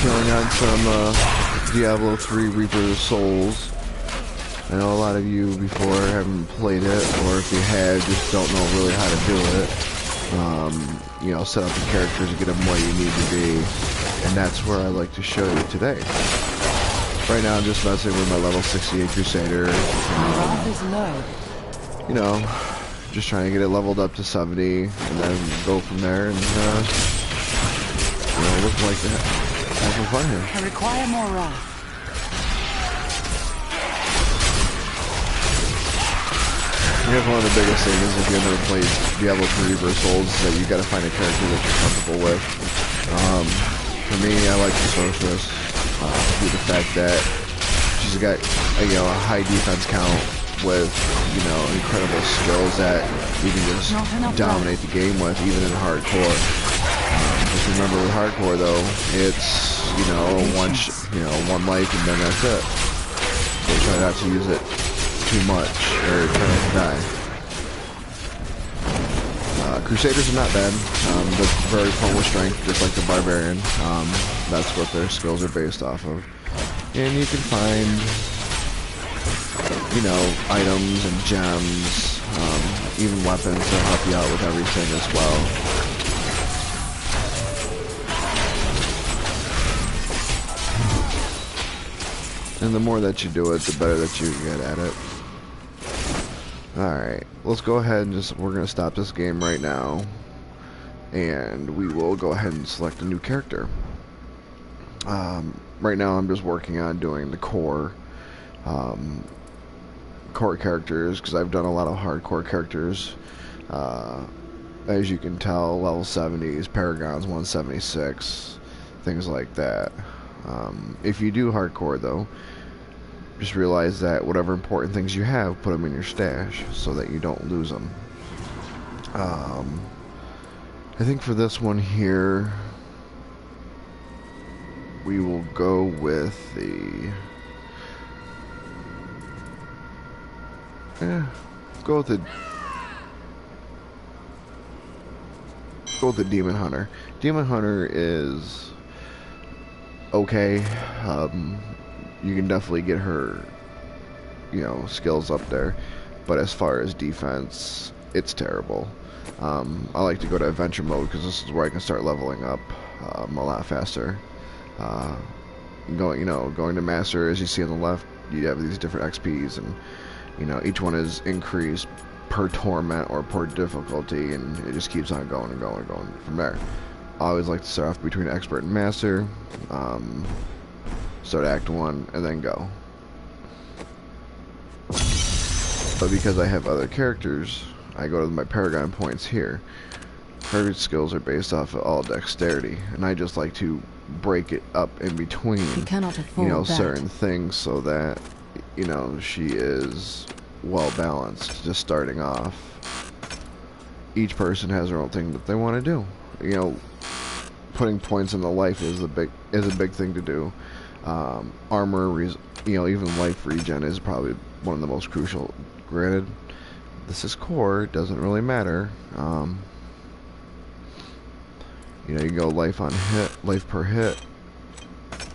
killing on some Diablo 3 Reaper of Souls. I know a lot of you before haven't played it, or if you have, just don't know really how to do it. You know, set up the characters and get them where you need to be, and that's where I like to show you today. Right now I'm just messing with my level 68 Crusader. You know, just trying to get it leveled up to 70, and then go from there, and you know, look like that. Have some fun here. I require more wrath. I guess one of the biggest things is if you've never played Diablo 3 Reaper of Souls is that you got to find a character that you're comfortable with. For me, I like the Sorceress due to the fact that she's got a high defense count with incredible skills that you can just dominate the game with, even in hardcore. Just remember with hardcore though, it's one life and then that's it. So try not to use it too much, or try not to die. Crusaders are not bad. They're very prone with strength, just like the Barbarian. That's what their skills are based off of. And you can find, items and gems, even weapons that help you out with everything as well. And the more that you do it, the better that you get at it. Alright, let's go ahead and we're going to stop this game right now. And we will go ahead and select a new character. Right now I'm just working on doing the core characters, because I've done a lot of hardcore characters. As you can tell, level 70s, Paragons 176, things like that. If you do hardcore though, just realize that whatever important things you have, put them in your stash so that you don't lose them. I think for this one here, we will go with the Demon Hunter. Demon Hunter is okay. You can definitely get her, skills up there, but as far as defense, it's terrible. I like to go to adventure mode because this is where I can start leveling up a lot faster. Going to master, as you see on the left, you have these different XPs, and each one is increased per torment or per difficulty, and it just keeps on going and going and going from there. I always like to start off between expert and master. Start act 1 and then go. But because I have other characters, I go to my Paragon points here. Her skills are based off of all dexterity, and I just like to break it up in between, certain things, so that she is well balanced. Just starting off, each person has their own thing that they want to do. Putting points in the life is a big thing to do. Armor, even life regen is probably one of the most crucial. Granted, this is core, it doesn't really matter. You can go life per hit,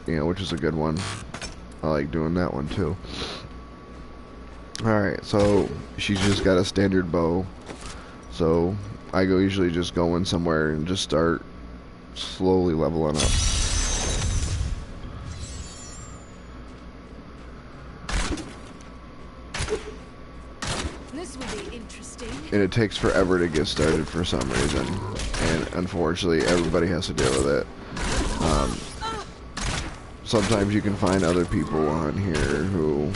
which is a good one. I like doing that one too. Alright, so she's just got a standard bow, so I usually just go in somewhere and just start slowly leveling up. This will be interesting. And it takes forever to get started for some reason, and unfortunately everybody has to deal with it. Sometimes you can find other people on here who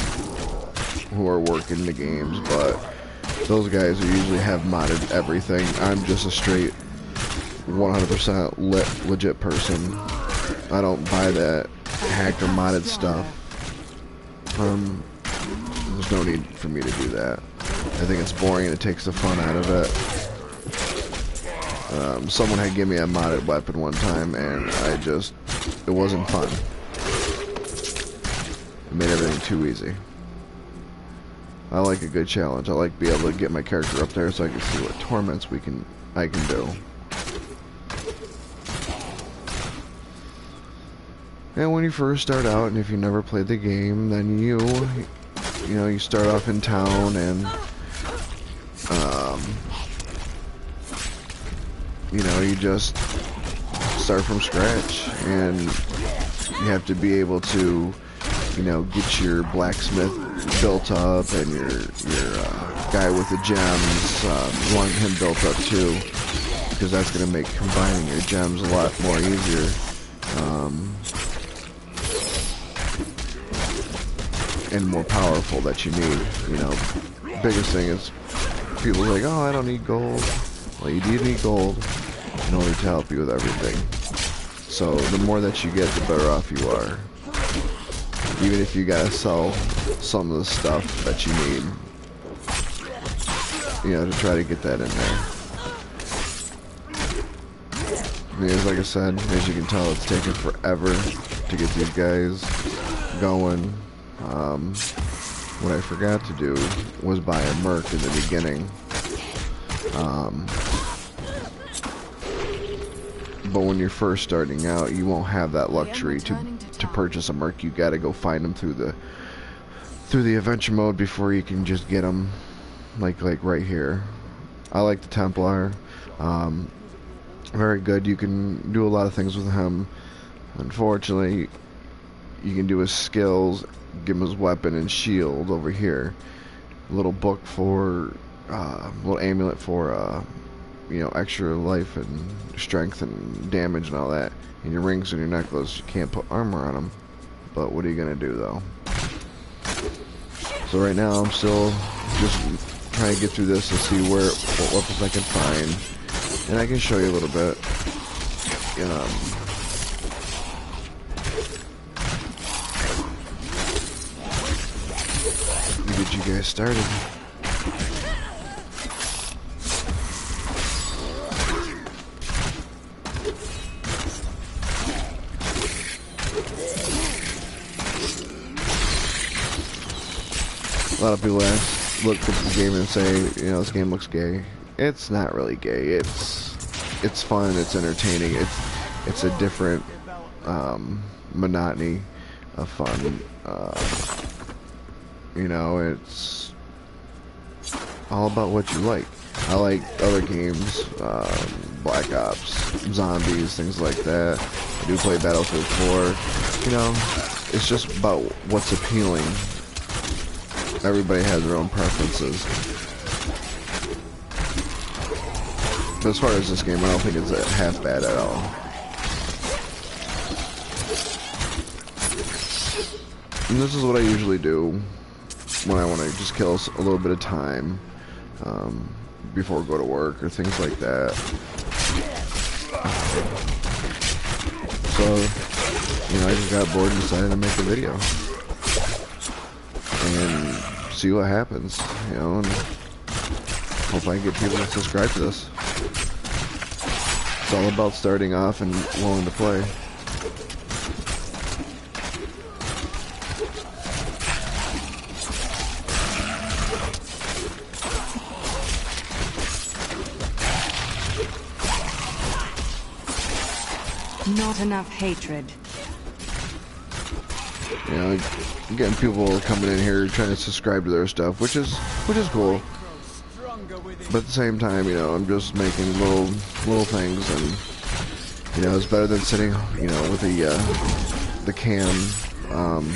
are working the games, but those guys usually have modded everything. I'm just a straight 100% legit person. I don't buy that hacked or modded stuff. There's no need for me to do that. I think it's boring and it takes the fun out of it. Someone had given me a modded weapon one time, and it wasn't fun. It made everything too easy. I like a good challenge. I like to be able to get my character up there so I can see what torments I can do. And when you first start out, and if you never played the game, then you know, you start off in town, and you know, you just start from scratch, and you have to be able to, you know, get your blacksmith built up, and your guy with the gems, you want him built up too, because that's going to make combining your gems a lot more easier. And more powerful that you need. You know, biggest thing is people are like, oh, I don't need gold. Well, you do need gold in order to help you with everything. So the more that you get, the better off you are. Even if you gotta sell some of the stuff that you need, you know, to try to get that in there. Because like I said, as you can tell, it's taken forever to get these guys going. What I forgot to do was buy a merc in the beginning. But when you're first starting out, you won't have that luxury to purchase a merc. You gotta go find them through the adventure mode before you can just get them, like right here. I like the Templar. Very good. You can do a lot of things with him. Unfortunately, you can do his skills, give him his weapon and shield over here. A little book for, little amulet for, you know, extra life and strength and damage and all that. And your rings and your necklace, you can't put armor on them. But what are you gonna do though? So right now I'm still just trying to get through this and see what weapons I can find. And I can show you a little bit. Get you guys started. A lot of people look at the game and say, you know, this game looks gay. It's not really gay. It's fun. It's entertaining. It's a different monotony of fun. You know, it's all about what you like. I like other games, Black Ops, zombies, things like that. I do play Battlefield 4. You know, it's just about what's appealing. Everybody has their own preferences. But as far as this game, I don't think it's half bad at all. And this is what I usually do when I want to just kill a little bit of time before I go to work or things like that. So, you know, I just got bored and decided to make a video and see what happens, you know, and hope I can get people to subscribe to this. It's all about starting off and willing to play. Not enough hatred. You know, getting people coming in here trying to subscribe to their stuff, which is cool. But at the same time, you know, I'm just making little things, and you know, it's better than sitting, you know, with the cam on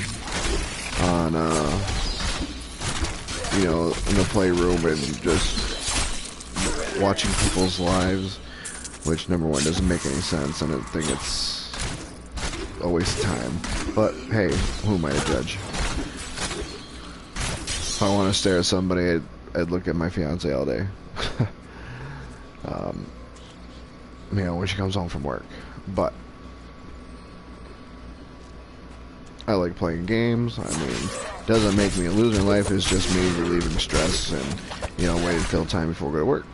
you know, in the playroom and just watching people's lives, which number one doesn't make any sense, and I think it's a waste of time. But hey, who am I to judge? If I want to stare at somebody, I'd look at my fiance all day. You know, when she comes home from work. But I like playing games. I mean, it doesn't make me a loser in life. It's just me relieving stress and, you know, waiting to kill time before I go to work.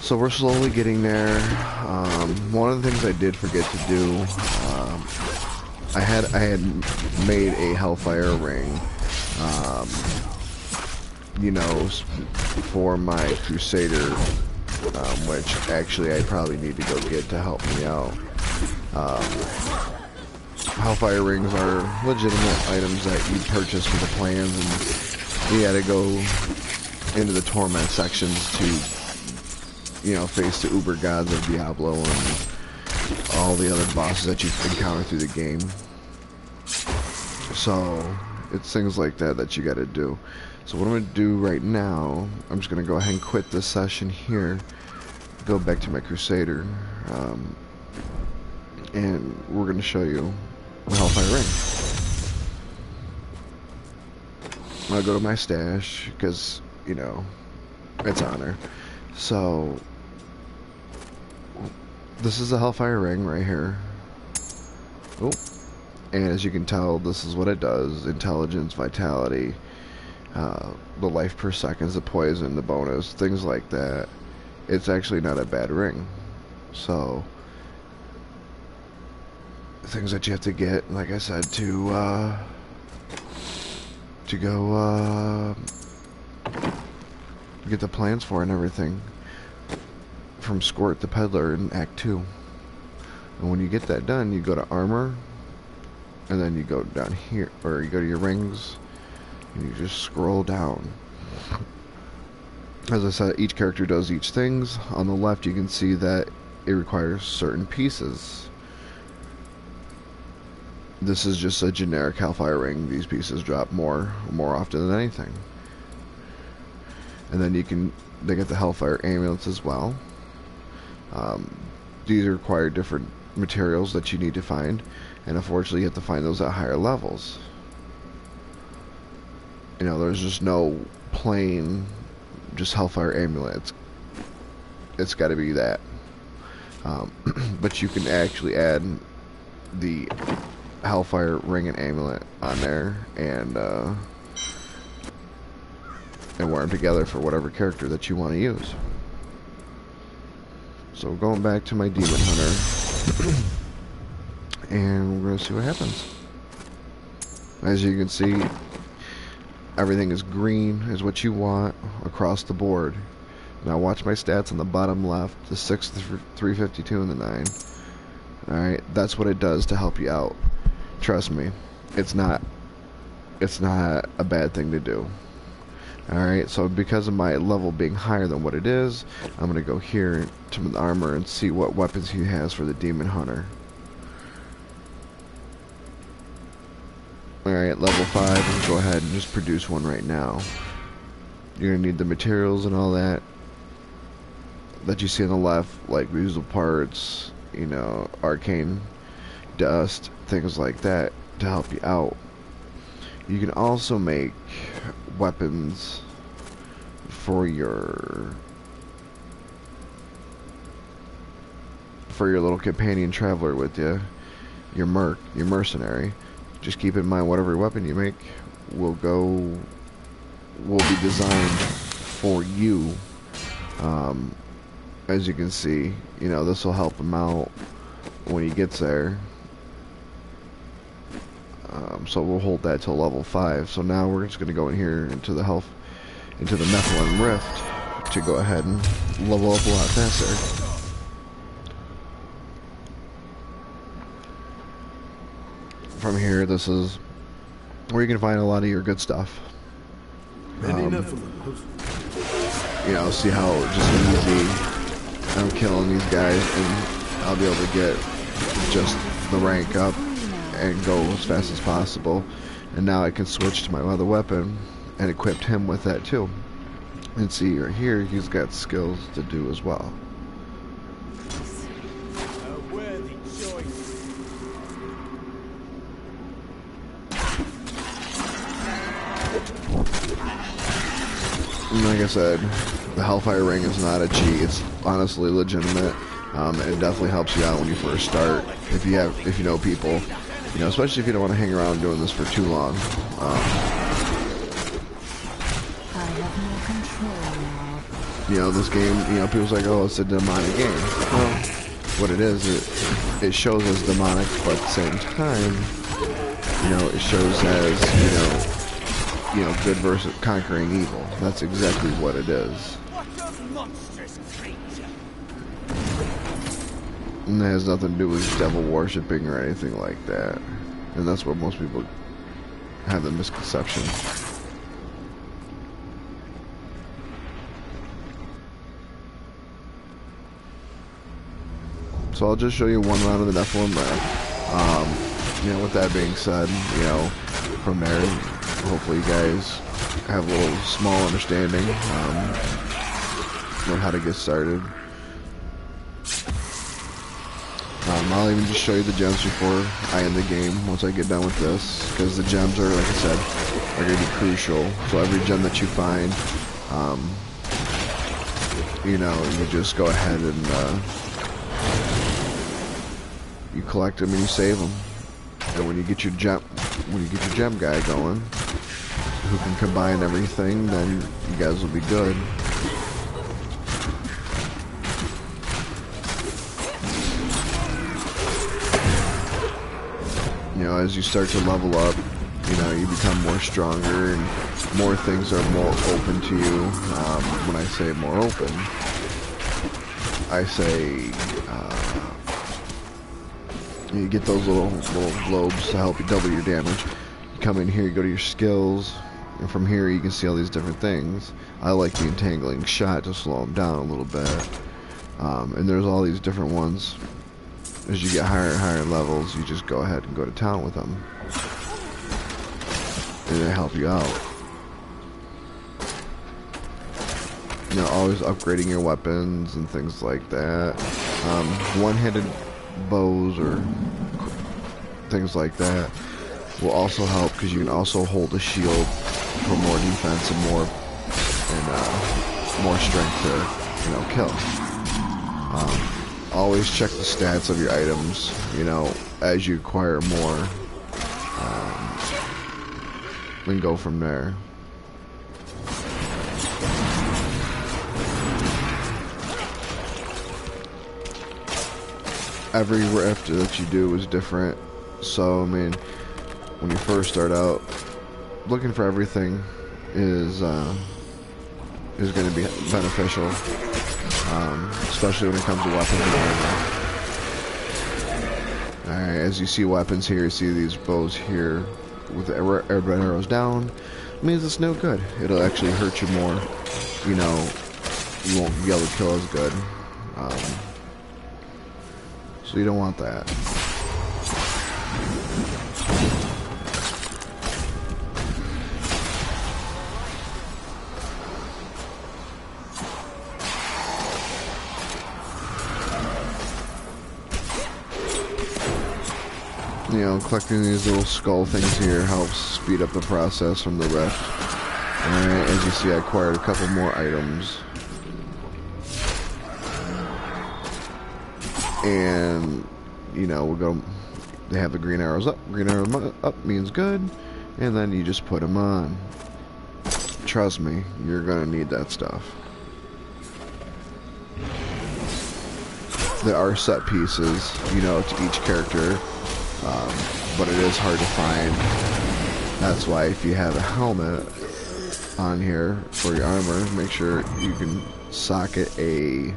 So we're slowly getting there. One of the things I did forget to do, I had made a Hellfire ring, you know, for my Crusader which actually I probably need to go get to help me out. Hellfire rings are legitimate items that you purchase for the plans, and you gotta go into the torment sections to, you know, face the uber gods of Diablo and all the other bosses that you encounter through the game. So it's things like that that you gotta do. So what I'm gonna do right now, I'm just gonna go ahead and quit this session here, go back to my Crusader, and we're gonna show you the Hellfire Ring. I'll go to my stash because, you know, it's honor. So this is a Hellfire Ring right here. Oh, and as you can tell, this is what it does: intelligence, vitality, the life per second, the poison, the bonus, things like that. It's actually not a bad ring. So things that you have to get, like I said, to go get the plans for and everything, from Squirt the Peddler in Act 2. And when you get that done, you go to armor, and then you go down here, or you go to your rings, and you just scroll down. As I said, each character does each things. On the left, you can see that it requires certain pieces. This is just a generic Hellfire ring. These pieces drop more often than anything. And then they get the Hellfire amulets as well. These require different materials that you need to find, and unfortunately you have to find those at higher levels. You know, there's just no plain just Hellfire amulet. It's got to be that. But you can actually add the Hellfire ring and amulet on there and wear them together for whatever character that you want to use. So going back to my Demon Hunter, and we're going to see what happens. As you can see, everything is green, is what you want across the board. Now watch my stats on the bottom left, the 6, the 352, and the 9. Alright, that's what it does to help you out. Trust me, it's not a bad thing to do. Alright, so because of my level being higher than what it is, I'm going to go here to the armor and see what weapons he has for the Demon Hunter. Alright, level 5, and go ahead and just produce one right now. You're going to need the materials and all that you see on the left, like reusable parts, you know, arcane dust, things like that, to help you out. You can also make weapons for your little companion traveler with you, your mercenary. Just keep in mind, whatever weapon you make will be designed for you. As you can see, you know, this will help him out when he gets there. So we'll hold that till level 5. So now we're just going to go in here into the Nephilim Rift to go ahead and level up a lot faster. From here, this is where you can find a lot of your good stuff. You know, see how just easy I'm killing these guys, and I'll be able to get just the rank up and go as fast as possible. And now I can switch to my other weapon and equip him with that too. And see right here, he's got skills to do as well. And like I said, the Hellfire Ring is not a cheat. It's honestly legitimate. It definitely helps you out when you first start. If you know people, you know, especially if you don't want to hang around doing this for too long. You know, this game, you know, people's like, oh, it's a demonic game. Well, what it is, it shows as demonic, but at the same time, you know, it shows as, you know, good versus conquering evil. That's exactly what it is. What a monstrous creature! And that has nothing to do with devil worshipping or anything like that. And that's where most people have the misconception. So I'll just show you one round of the Nephilim map. You know, with that being said, you know, from there, hopefully you guys have a little small understanding on how to get started. I'll even just show you the gems before I end the game once I get done with this, because the gems are, like I said, are going to be crucial. So every gem that you find, you know, you just go ahead and you collect them and you save them. And when you get your gem guy going, who can combine everything, then you guys will be good. You know, as you start to level up, you know, you become more stronger and more things are more open to you. When I say more open, I say you get those little globes to help you double your damage. You come in here, you go to your skills, and from here you can see all these different things. I like the entangling shot to slow them down a little bit. And there's all these different ones. As you get higher and higher levels, you just go ahead and go to town with them. And they help you out. You know, always upgrading your weapons and things like that. One-handed bows or things like that will also help, because you can also hold a shield for more defense and more strength to, you know, kill. Always check the stats of your items, you know, as you acquire more, and go from there. Every rift that you do is different, so I mean, when you first start out, looking for everything is going to be beneficial. Especially when it comes to weapons and armor. Alright, as you see weapons here, you see these bows here with the airbend arrows down, it means it's no good. It'll actually hurt you more. You know, you won't be able to kill as good. So you don't want that. You know, collecting these little skull things here helps speed up the process from the rift. Alright, as you see, I acquired a couple more items. And, you know, we'll go, they have the green arrows up. Green arrow up means good. And then you just put them on. Trust me, you're gonna need that stuff. There are set pieces, you know, to each character. But it is hard to find. That's why if you have a helmet on here for your armor, make sure you can socket a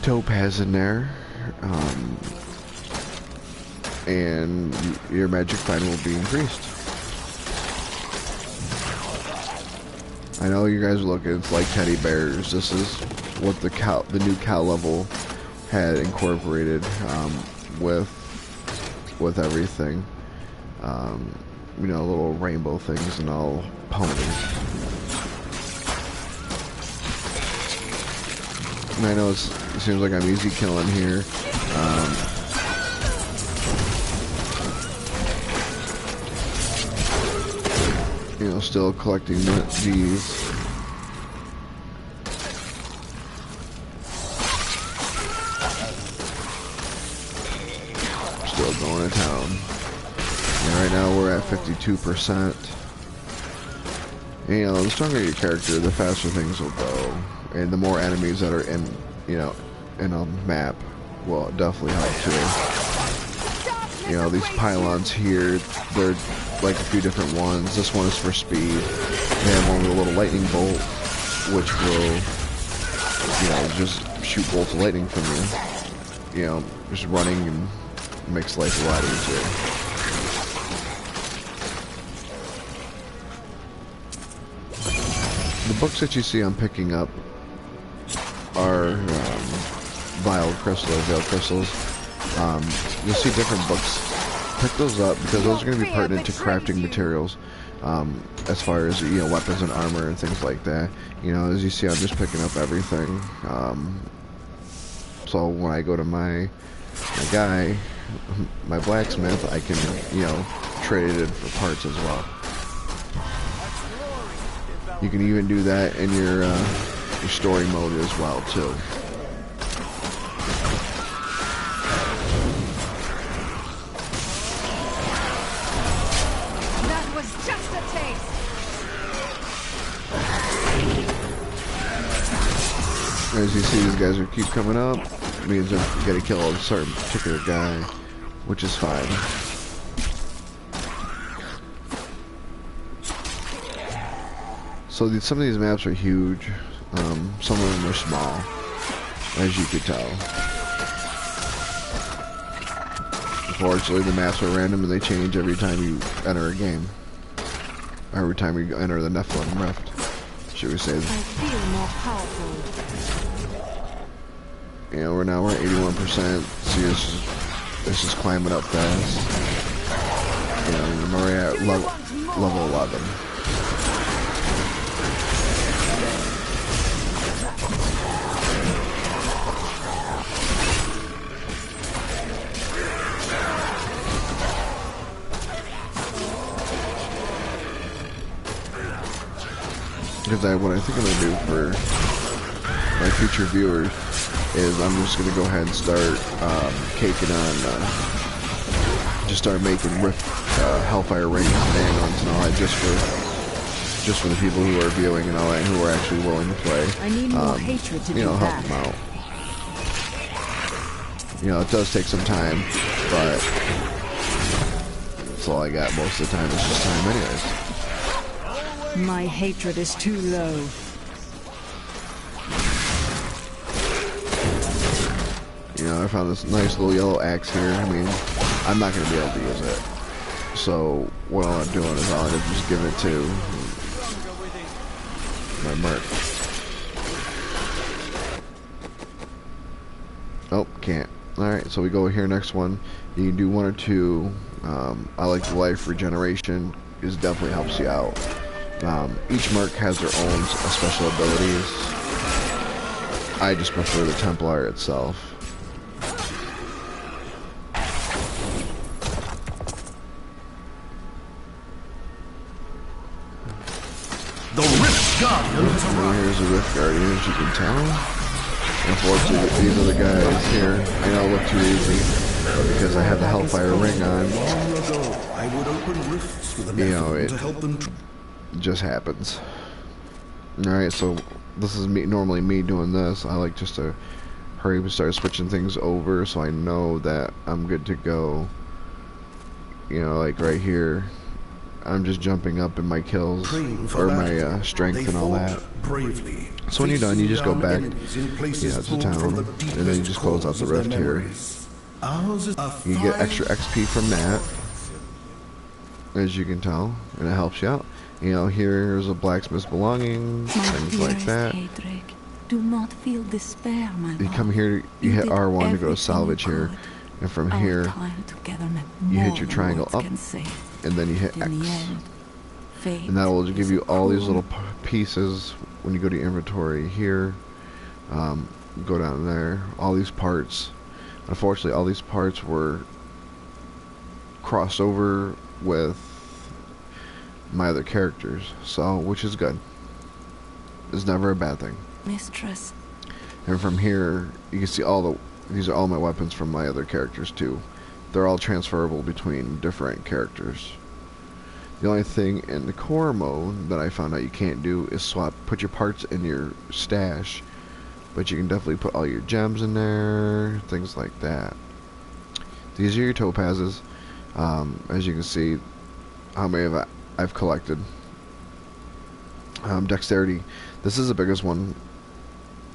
topaz in there, and your magic find will be increased. I know you guys are looking, it's like teddy bears. This is what the new cow level had incorporated with everything. You know, little rainbow things and all ponies. And I know it seems like I'm easy killing here. You know, still collecting these. Still going to town. And right now we're at 52%. And, you know, the stronger your character, the faster things will go. And the more enemies that are in, you know, in a map will definitely help too. You know, these pylons here, they're like a few different ones. This one is for speed. They have one with a little lightning bolt, which will, you know, just shoot bolts of lightning from you. you know, just running and makes life a lot easier. The books that you see I'm picking up are veil crystals. You'll see different books. Pick those up because those are going to be pertinent to crafting materials, as far as, you know, weapons and armor and things like that. You know, as you see, I'm just picking up everything. So when I go to my guy, my blacksmith, I can, you know, trade it in for parts as well. You can even do that in your story mode as well too. That was just a taste. As you see, these guys are keep coming up. It means I'm gonna kill a certain particular guy, which is fine. So some of these maps are huge. Some of them are small, as you could tell. Unfortunately, the maps are random and they change every time you enter a game. Every time you enter the Nephilim Rift, should we say? I feel more powerful. You know, we're at 81%. See, this is climbing up fast. You know, we're at level 11. Because what I think I'm going to do for my future viewers is I'm just going to go ahead and start caking on, just start making Rift Hellfire rings and add-ons and all that just for the people who are viewing and all that, who are actually willing to play. I need more hatred to you know, do help that. them out. You know, it does take some time, but that's all I got most of the time. It's just time anyways. My hatred is too low. You know, I found this nice little yellow axe here. I mean, I'm not going to be able to use it. So, what I'm doing is I'll just give it to my merc. Oh, can't. Alright, so we go here, next one. You can do one or two. I like the life regeneration. It definitely helps you out. Each merc has their own special abilities. I just prefer the Templar itself. The Rift Guardian has arrived. Here's a Rift Guardian, as you can tell. Unfortunately, these are the guys here. I know it look too easy, but because I have the Hellfire ring on, Long ago, I would open rifts for the you know, Nephilim it to help them. just happens. Alright, so this is me, normally me doing this. I like just to hurry and start switching things over so I know that I'm good to go. You know, like right here, I'm just jumping up in my kills, or my strength and all that. Bravely, So when you're done, you just go back, in to town, and then you just close out the rift here. You get extra XP from that, as you can tell, and it helps you out. You know, here's a blacksmith's belongings, things like that. Do not feel despair, my You come here, you hit R1 to go to salvage here, and from here, you hit your triangle up, and then you hit X. And that will give you all these little pieces when you go to your inventory here. Go down there, all these parts. Unfortunately, all these parts were crossed over with my other characters, so which is good. It's never a bad thing. Mistress. And from here, you can see these are all my weapons from my other characters too. They're all transferable between different characters. The only thing in the core mode that I found out you can't do is put your parts in your stash, but you can definitely put all your gems in there, things like that. These are your topazes. As you can see, how many I've collected. Dexterity. This is the biggest one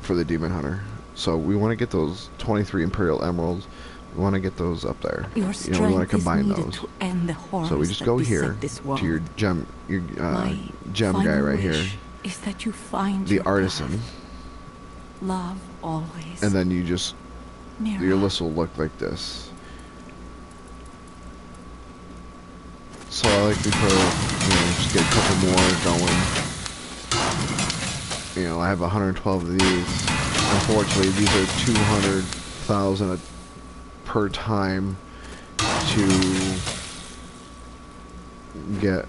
for the Demon Hunter. So we want to get those 23 Imperial Emeralds. We want to get those up there. Your We strength want to combine is needed those. to end the horrors So we just that go beset here this world. to your gem My gem guy final right here, wish is that you find the your artisan, path. Love always. and then you just Mira. your list will look like this. So I like to put, just get a couple more going. I have 112 of these. Unfortunately, these are 200,000 per time to get.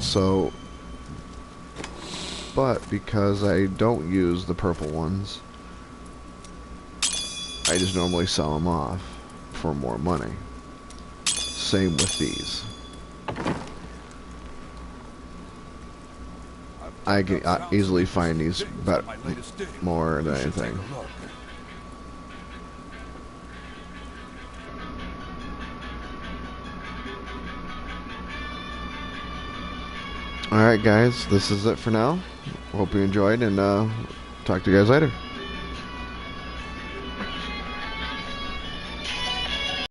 So, but because I don't use the purple ones, I just normally sell them off for more money. Same with these. I can easily find these more than anything. Alright guys, this is it for now. Hope you enjoyed, and talk to you guys later.